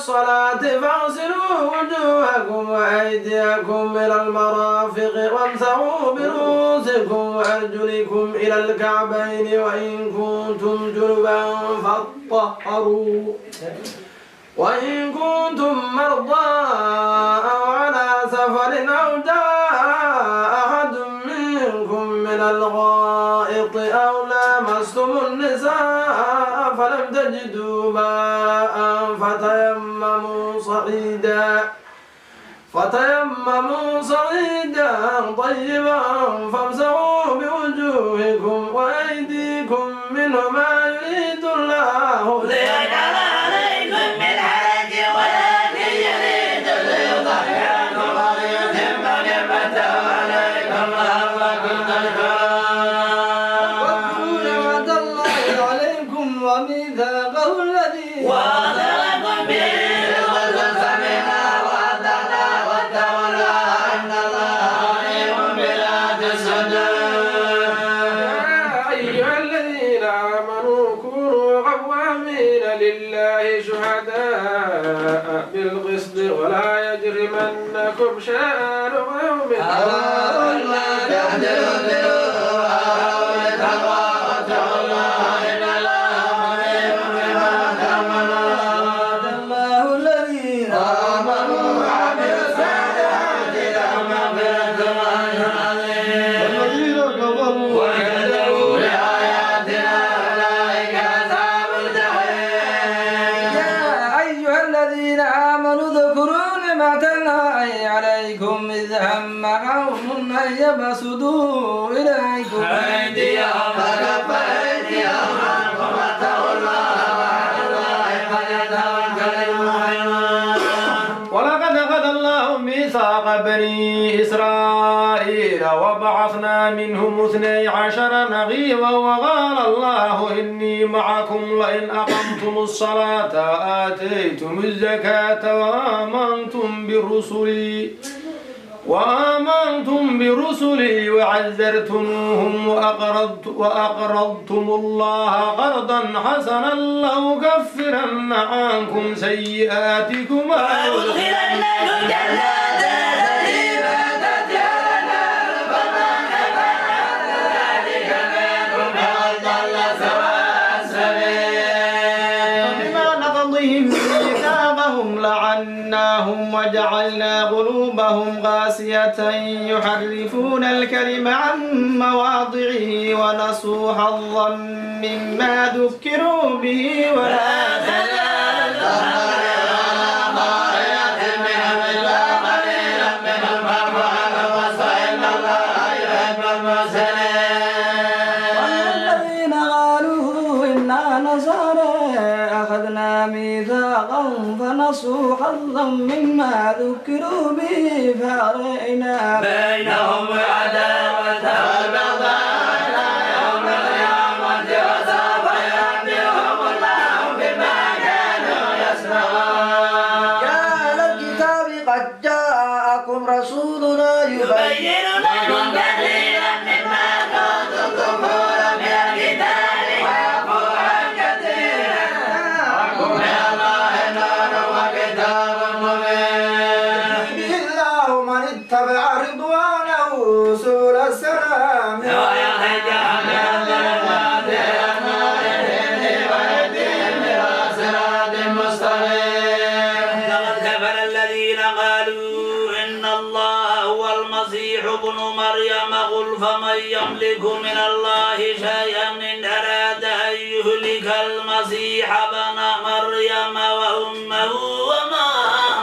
الصلاة فاغسلوا وجوهكم وأيديكم إلى المرافق وامسحوا برؤوسكم وأرجلكم إلى الكعبين وإن كنتم جنبا فاطهروا وإن كنتم مرضى أو على سفر أو جاء أحد منكم من الغائط أو لامستم النساء فلم تجدوا ماء فتيمموا صعيدا طيبا فامسحوا بوجوهكم وأيديكم منه ما يريد الله ليجعل عليكم من حرج ولكن يريد ليطهركم ويتم نعمته عليكم لعلكم تشكرون. واذكروا نعمة الله عليكم وميثاقه الذي وأخذكم به وسمعنا وأطعنا واتقوا الله إن الله عليم بذات الصدور. يا أيها الذين آمنوا كونوا قوامين لله شهداء بالقسط ولا يجرمنكم شآن قوم على ألا تعدلوا أو التقوى واتقوا الله إن الله عليم بما تعملون. الله الذين آمنوا وعملوا الصالحات لهم مغفرة وأجر عظيم. وكذبوا بآياتنا أولئك أصحاب الجحيم. يا أيها الذين آمنوا اذكروا نعمة الله عليكم إذ هم قوم أن يبسطوا إليكم أيديهم فكف أيديهم عنكم واتقوا الله وعلى الله فليتوكل المؤمنون. ولقد أخذ الله ميثاق بني إسرائيل وبعثنا منهم 12 نقيبا وقال الله إني معكم لئن أقمتم الصلاة وآتيتم الزكاة وآمنتم برسلي وعزرتموهم وأقرضتم الله قرضا حسنا لأكفرن عنكم سيئاتكم وأدخلنكم جنات تجري من تحتها الأنهار فمن كفر بعد ذلك منكم فقد ضل سواء السبيل. بما نقضهم ميثاقهم لعناهم وجعلنا قلوبهم قاسية يحرفون الكلم عن مواضعه ونسوا حظا مما ذكروا به ولا تزال والذين قالوا إنا نصارى أخذنا ميثاقهم فنسوا حظا مما ذكروا به فأغرينا بينهم العداوة والبغضاء إلى يوم القيامة وسوف ينبئهم الله بما كانوا يصنعون. يا أهل الكتاب قد جاءكم رسولنا يبين لكم كثيرا مما كنتم تخفون من الكتاب ويعفو عن كثير. وكم من الله نور وكتاب مبين. به الله من اتبع رضوانه سبل السلام ويخرجهم من الظلمات إلى النور بإذنه ويهديهم إلى صراط مستقيم. لقد كفر الذين قالوا إن الله هو المسيح ابن مريم قل فمن يملك من الله شيئا إن أراد أن يهلك المسيح ابن مريم وأمه وما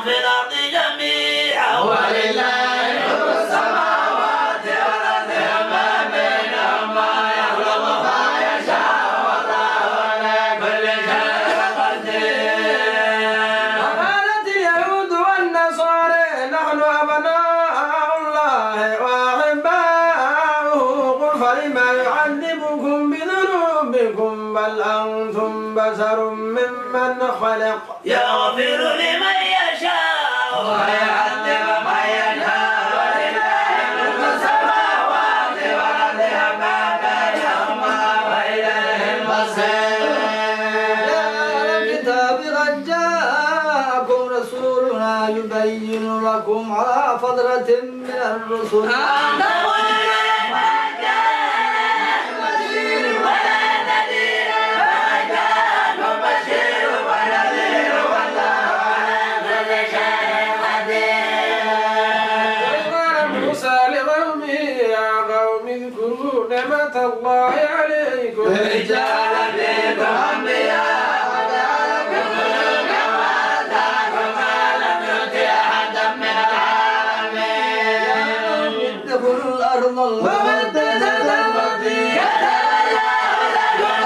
في الأرض جميعا ولله ملك السماوات والأرض وما بينهما يخلق ما يشاء والله على كل شيء قدير. وقالت اليهود والنصارى نحن أبناء الله وأحباؤه قل فلم يعذبكم بذنوبكم بل أنتم بشر ممن خلق يغفر لمن يشاء ويعذب من يشاء ولله ملك السماوات والأرض وما بينهما وإليه المصير. يا أهل الكتاب قد جاءكم يبين لكم على فترة من الرسل نعمة الله عليكم جعل فيكم أنبياء وجعلكم ملوكا وآتاكم ما لم يؤت أحدا من العالمين ادخلوا الأرض المقدسة التي كتب الله لكم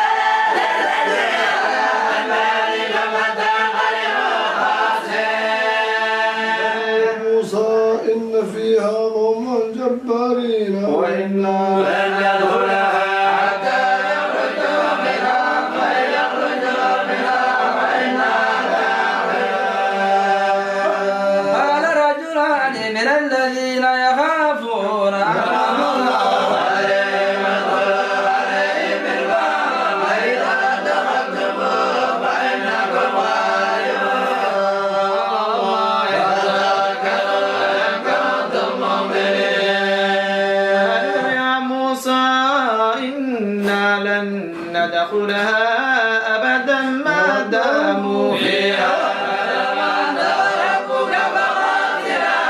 يا موسى إن فيها قوما جبارين وإنا لن يدخلها حتى يخرجوا منها فإن يخرجوا منها فإنها داخلون قال رجلان من الذين يخافون أنعم الله عليهم ادخلوا عليهم الباب فإذا دخلتموه فإنكم غالبون وتذكروا إن كنتم مؤمنين يا موسى إنا لن ندخلها أبدا ما داموا فيها فلما ربك فقاتلا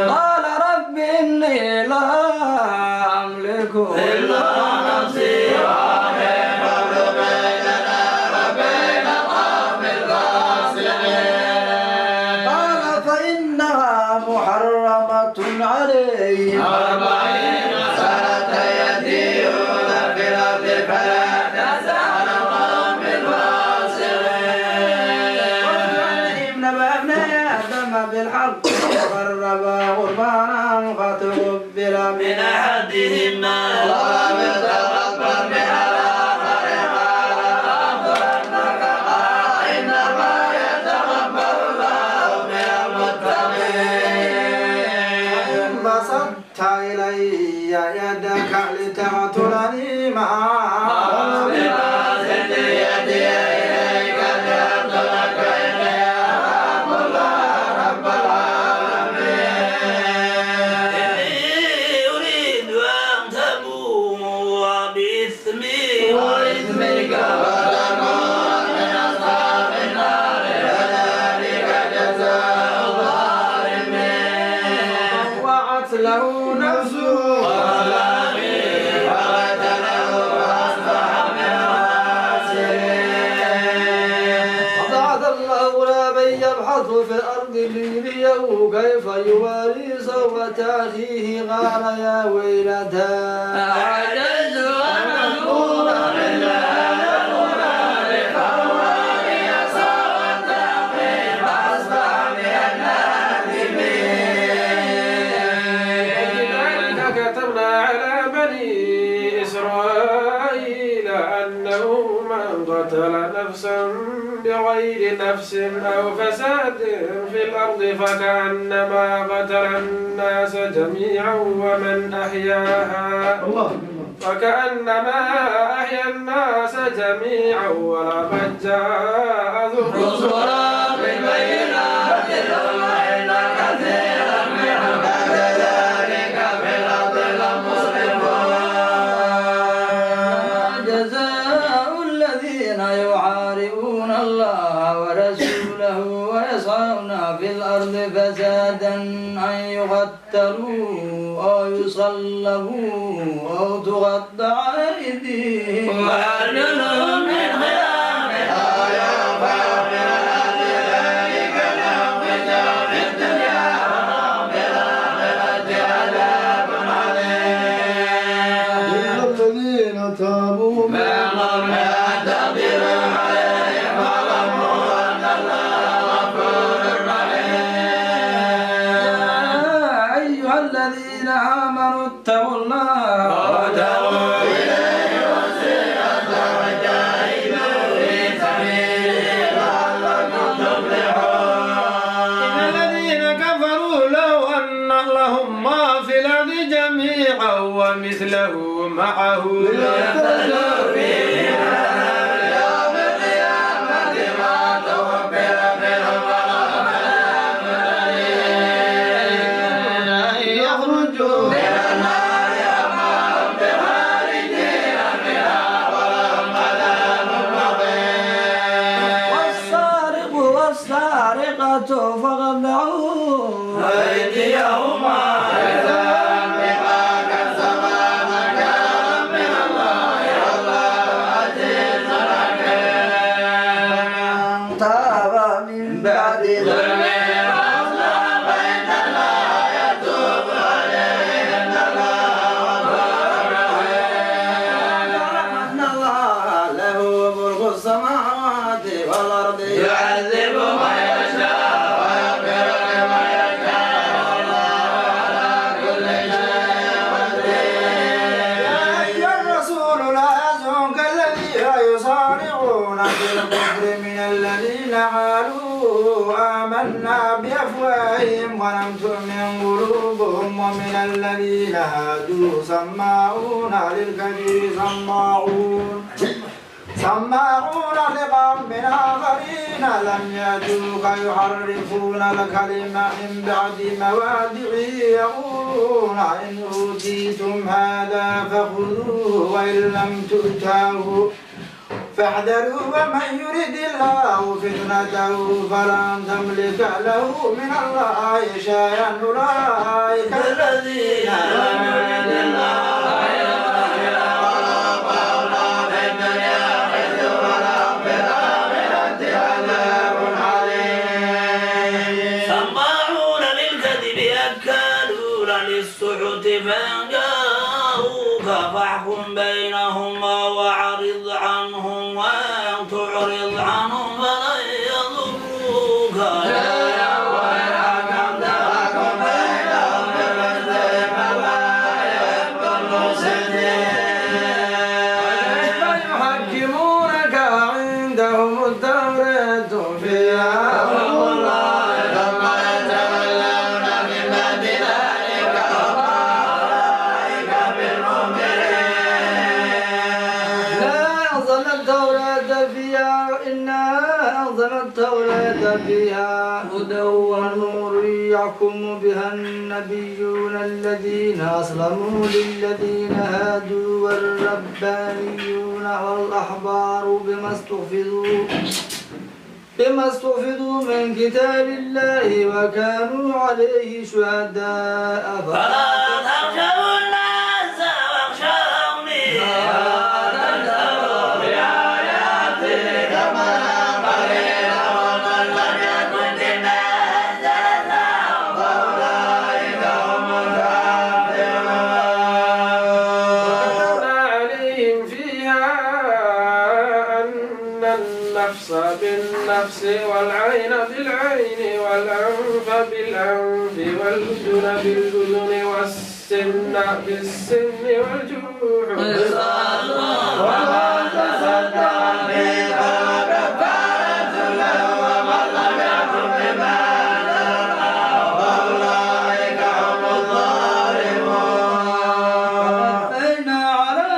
قال رب إني لا أملك إلا نفسي وأخي فاغفر بيننا وبين القوم الفاسقين قال فإنها محرمة عليهم 40 سنة يتيهون في الأرض فلا تسأل القوم الفاسقين إنما ابني آدم بالحق وقربا قربانا فتقبل من أحدهما ولم يتقبل من الآخر قال لأغفرنك قال إنما يتقبل الله من المتقين بسطت إلي يدك لتقتلني ما بما زدت يدي إليك لأقتلك إني أخاف الله رب العالمين إني أريد أن تبوء بإثمي وإثمك فتكون من أصحاب النار وذلك جزاء الظالمين وعت له نفسه قال أخي فقتله فأصبح من الخاسرين وبعث الله غرابا يبحث في الأرض ليريه كيف يواري سوءة أخيه قال يا ويلتى أعجزت أن أكون لفواني سوءة أخي فأصبح من النادمين كذلك كتبنا على بني إسرائيل أنه من قتل نفسا بغير نفس أو فساد في الأرض فكأنما قتل الناس جميعا ومن أحياها فكأنما أحيا الناس جميعا ولقد جاء رسلا بالبينات ثم إن كثيرا منهم كذلك في الأرض لمسرفون جزاء الذين يحاربون الله ورسوله ويسعون في الأرض فسادا أن يقتلوا أو يصلبوا أو تقطع أيديهم وأرجلهم من خلاف أو ينفعوا من الأرض ذلك لهم خزي في الدنيا ولهم في الآخرة عذاب عليم إلا الذين تابوا من قبل أن تقدروا عليهم واعلموا أن الله غفور رحيم أيها الذين آمنوا اتقوا الله وابتغوا إليه وسيلة وجاهدوا في سبيله لعلكم تفلحون إن الذين كفروا لو أن لهم ما في الأرض جميعا ومثله معه يفتدوا به من عذاب يوم القيامة ماتوا فقطعوا أيديهما جزاء بما كسبا نكالا من الله والله عزيز حكيم. تاب من بعد ذلك يعذب من يشاء ويغفر لمن يشاء والله على كل شيء قدير. يا أيها الرسول لا يحزنك الذين يصارعون في الكفر من الذين قالوا آمنا بأفواههم ولم تؤمن قلوبهم ومن الذين هادوا سماعون للكذب سماعون لقوم آخرين لم يأتوك يحرفون الكلمة من بعد مواضعه يقولون إن أوتيتم هذا فخذوه وإن لم تؤتوه فاحذروا ومن يرد الله فتنته فلن تملك له من الله شيئا أولئك الذين لم يرد الله للسحت فإن جاءوك فاحكم بينهم وأعرض عنهم وإن تعرض عنهم فلن يضروك شيئا وإن حكمت فاحكم بينهم بالقسط فلا يحب المفسدين. فيحكمونك وعندهم التوراة فيها حكم الله ثم يتولون من بعد ذلك أولئك بالمؤمنين. لا أنزل التوراة فيها إنا أنزل التوراة فيها هدى ونور يحكم بها النبيون الذين أسلموا للذين هادوا والربانيون والأحبار بما استحفظوا من كتاب الله وكانوا عليه شهداء فلا تخشوا الناس واخشوني ولا تشتروا بآياتي ثمنا قليلا ومن لم يكن بالناس جلسا فأولئك هم الكافرون. وكتبنا عليهم فيها أن النفس بالنفس والعين بالعين والأنف بالأنف والأذن بالأذن والسن بالسن والجروح قصاص وما تصدق به فهو كفارة له ومن لم يكن بما أنزل الله فأولئك هم الظالمون. وقفينا على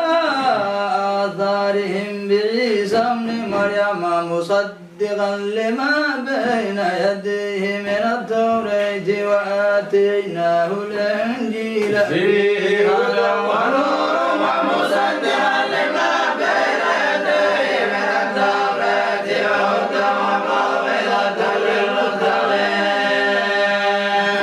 آثارهم بعيسى ابن مريم مصدقا لما بين يديه من التوراة وآتيناه الإنجيل فيه هدى ونور ومصدقا لما بين يديه من التوراة وهدى وموعظة للمتقين.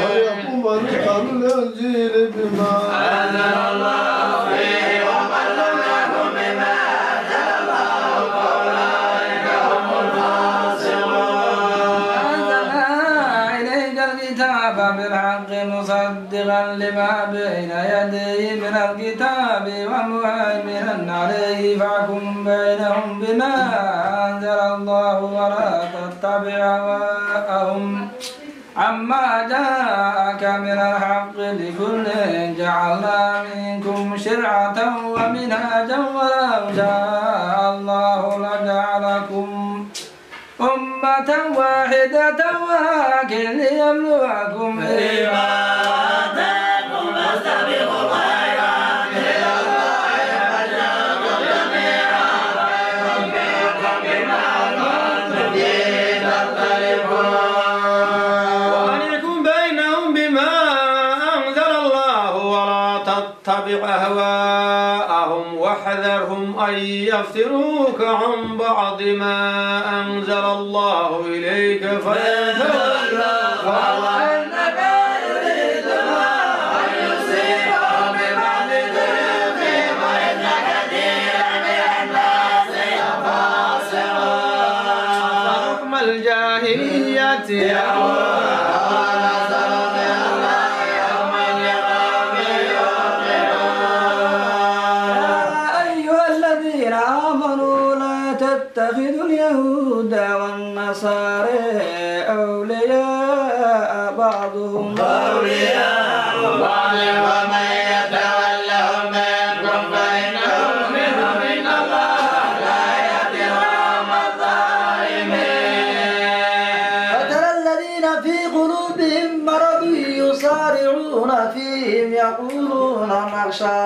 ويحكم أهل الإنجيل بما أنزل الله فيه ومن لم يكن بما أنزل الله فأولئك هم الفاسقون. أنزلنا إليك الكتاب بالحق مصدقا لما بين يديه من الكتاب ومهيمنا عليه فاحكم بينهم بما أنزل الله ولا تتبع أهواءهم عما جاءك من الحق لكل جعلنا منكم شرعة ومنهاجا ولو شاء الله لجعلكم أمة واحدة ولكن ليبلوكم فيما آتاكم فاستبقوا الخيرات إلى الله مرجعكم جميعا فينبئكم بما كنتم فيه تختلفون. وأن يحكم بينهم بما أنزل الله ولا تتبع أهواءهم واحذرهم أن يفتنوك عن بعض ما أنزل الله إليك فتولوا وإنك يريد أن يصيبهم ببعض ذنوبهم وإن كثيرا من الناس لفاسقون. حكم الجاهلية تتخذوا اليهود والنصارى أولياء بعضهم أولياء بعض ومن يتولهم منكم فإنه منهم إن الله لا يهدي القوم الظالمين. فترى الذين في قلوبهم مرض يصارعون فيهم يقولون نخشى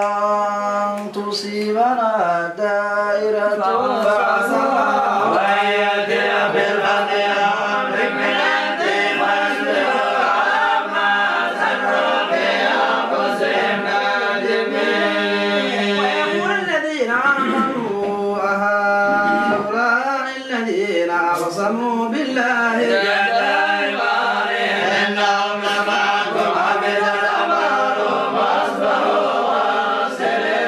أن تصيبنا دائرة ويأتي بالفتح أمر من عندهم ويصبحوا عما أسروا في أنفسهم نادمين. ويقول الذين آمنوا أهؤلاء الذين أقسموا بالله إنهم لمعكم حبطت أعمالهم وأصبحوا خاسرين.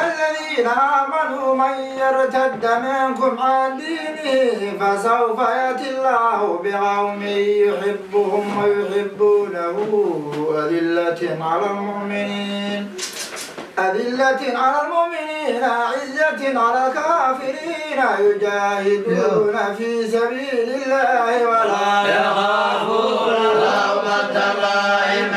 الذين آمنوا من يرتد منكم عن دينه فسوف يأتي الله بقوم يحبهم ويحبونه أذلة على المؤمنين أعزة على الكافرين يجاهدون في سبيل الله ولا يخافون لومة لائم